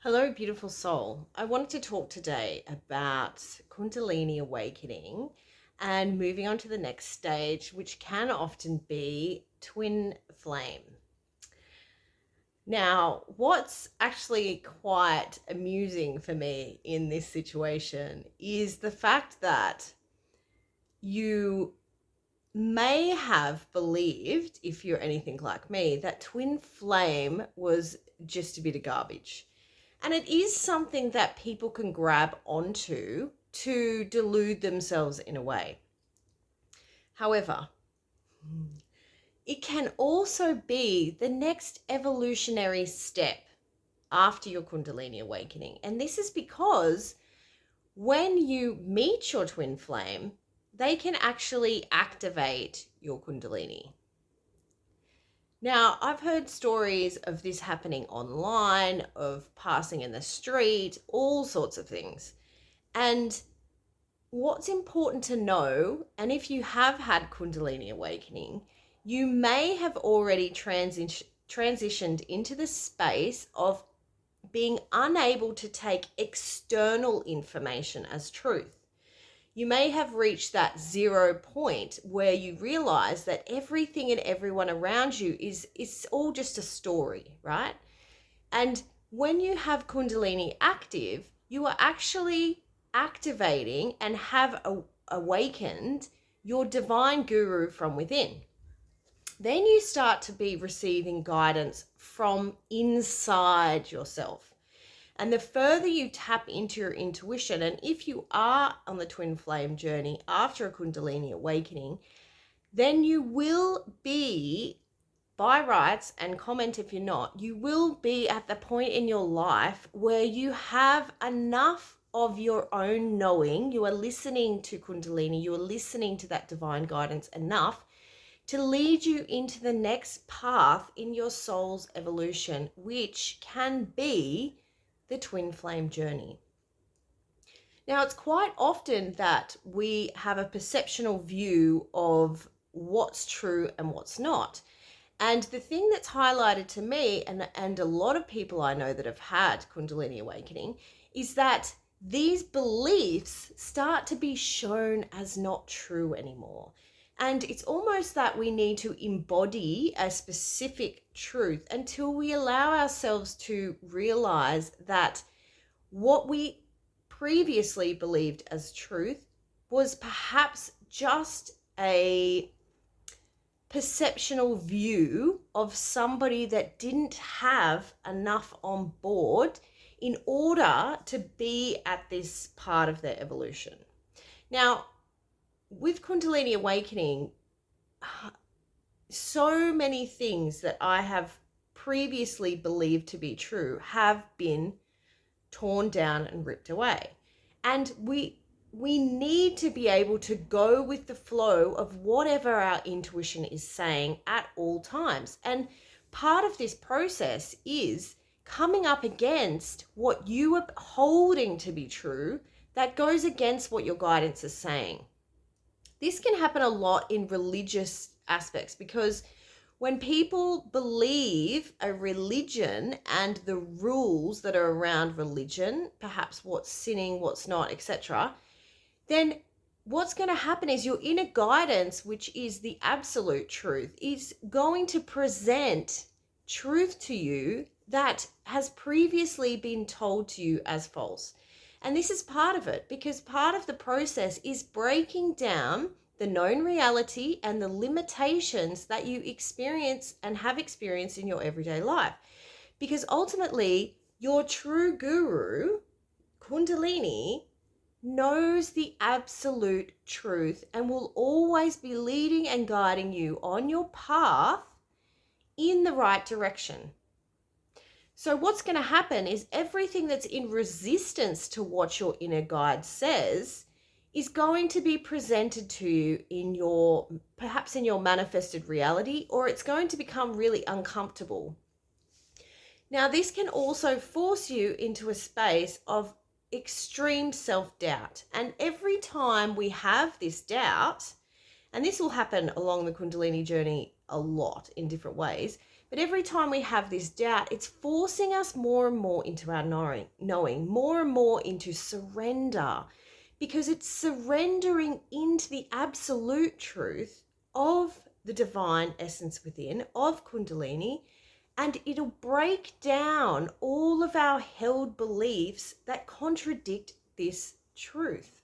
Hello, beautiful soul. I wanted to talk today about Kundalini awakening and moving on to the next stage, which can often be twin flame. Now, what's actually quite amusing for me in this situation is the fact that you may have believed, if you're anything like me, that twin flame was just a bit of garbage. And it is something that people can grab onto to delude themselves in a way. However, it can also be the next evolutionary step after your Kundalini awakening. And this is because when you meet your twin flame, they can actually activate your Kundalini. Now, I've heard stories of this happening online, of passing in the street, all sorts of things. And what's important to know, and if you have had Kundalini awakening, you may have already transitioned into the space of being unable to take external information as truth. You may have reached that 0 point where you realize that everything and everyone around you is all just a story, right? And when you have Kundalini active, you are actually activating and have awakened your divine guru from within. Then you start to be receiving guidance from inside yourself. And the further you tap into your intuition, and if you are on the twin flame journey after a Kundalini awakening, then you will be, by rights, and comment if you're not, you will be at the point in your life where you have enough of your own knowing. You are listening to Kundalini, you are listening to that divine guidance enough to lead you into the next path in your soul's evolution, which can be the twin flame journey. Now, it's quite often that we have a perceptual view of what's true and what's not. And the thing that's highlighted to me, and a lot of people I know that have had Kundalini awakening, is that these beliefs start to be shown as not true anymore. And it's almost that we need to embody a specific truth until we allow ourselves to realize that what we previously believed as truth was perhaps just a perceptual view of somebody that didn't have enough on board in order to be at this part of their evolution. Now, with Kundalini awakening, so many things that I have previously believed to be true have been torn down and ripped away. And we need to be able to go with the flow of whatever our intuition is saying at all times. And part of this process is coming up against what you are holding to be true that goes against what your guidance is saying. This can happen a lot in religious aspects because when people believe a religion and the rules that are around religion, perhaps what's sinning, what's not, etc., then what's going to happen is your inner guidance, which is the absolute truth, is going to present truth to you that has previously been told to you as false. And this is part of it, because part of the process is breaking down the known reality and the limitations that you experience and have experienced in your everyday life. Because ultimately, your true guru, Kundalini, knows the absolute truth and will always be leading and guiding you on your path in the right direction. So what's going to happen is everything that's in resistance to what your inner guide says is going to be presented to you in your, perhaps in your manifested reality, or it's going to become really uncomfortable. Now, this can also force you into a space of extreme self-doubt. And every time we have this doubt, and this will happen along the Kundalini journey a lot in different ways, But every time we have this doubt, it's forcing us more and more into our knowing, more and more into surrender, because it's surrendering into the absolute truth of the divine essence within, of Kundalini, and it'll break down all of our held beliefs that contradict this truth.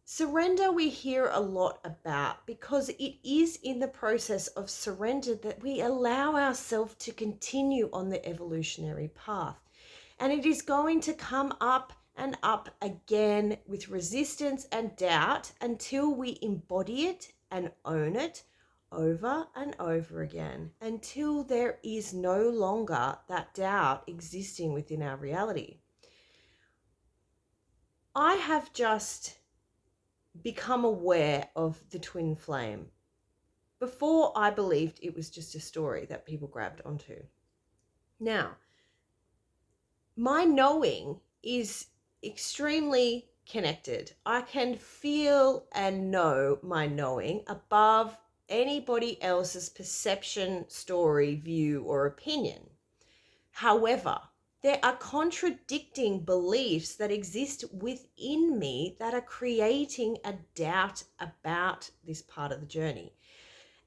Surrender we hear a lot about because it is in the process of surrender that we allow ourselves to continue on the evolutionary path. And it is going to come up and up again with resistance and doubt until we embody it and own it over and over again, until there is no longer that doubt existing within our reality. I have just become aware of the twin flame. Before, I believed it was just a story that people grabbed onto. Now, my knowing is extremely connected. I can feel and know my knowing above anybody else's perception, story, view, or opinion. However, there are contradicting beliefs that exist within me that are creating a doubt about this part of the journey.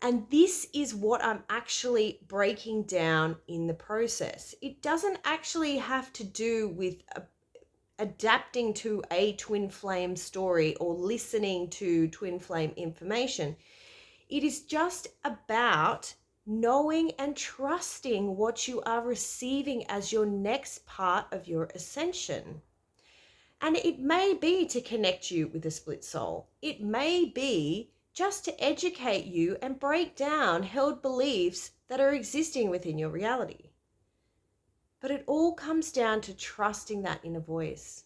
And this is what I'm actually breaking down in the process. It doesn't actually have to do with adapting to a twin flame story or listening to twin flame information. It is just about knowing and trusting what you are receiving as your next part of your ascension. And it may be to connect you with a split soul. It may be just to educate you and break down held beliefs that are existing within your reality. But it all comes down to trusting that inner voice.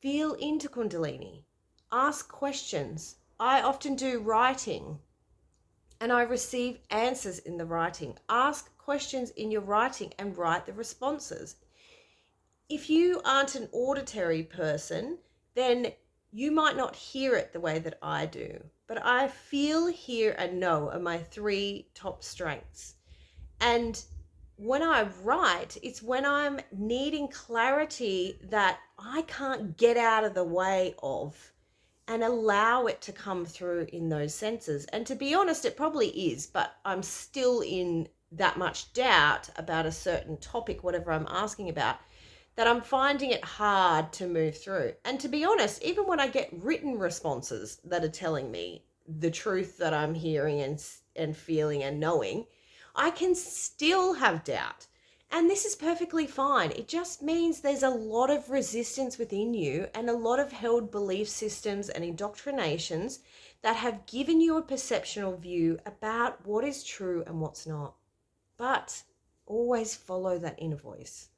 Feel into Kundalini. Ask questions. I often do writing, and I receive answers in the writing. Ask questions in your writing and write the responses. If you aren't an auditory person, then you might not hear it the way that I do. But I feel, hear, and know are my three top strengths. And when I write, it's when I'm needing clarity that I can't get out of the way of, and allow it to come through in those senses. And to be honest, it probably is, but I'm still in that much doubt about a certain topic, whatever I'm asking about, that I'm finding it hard to move through. And to be honest, even when I get written responses that are telling me the truth that I'm hearing and feeling and knowing, I can still have doubt. And this is perfectly fine. It just means there's a lot of resistance within you and a lot of held belief systems and indoctrinations that have given you a perceptual view about what is true and what's not. But always follow that inner voice.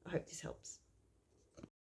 I hope this helps.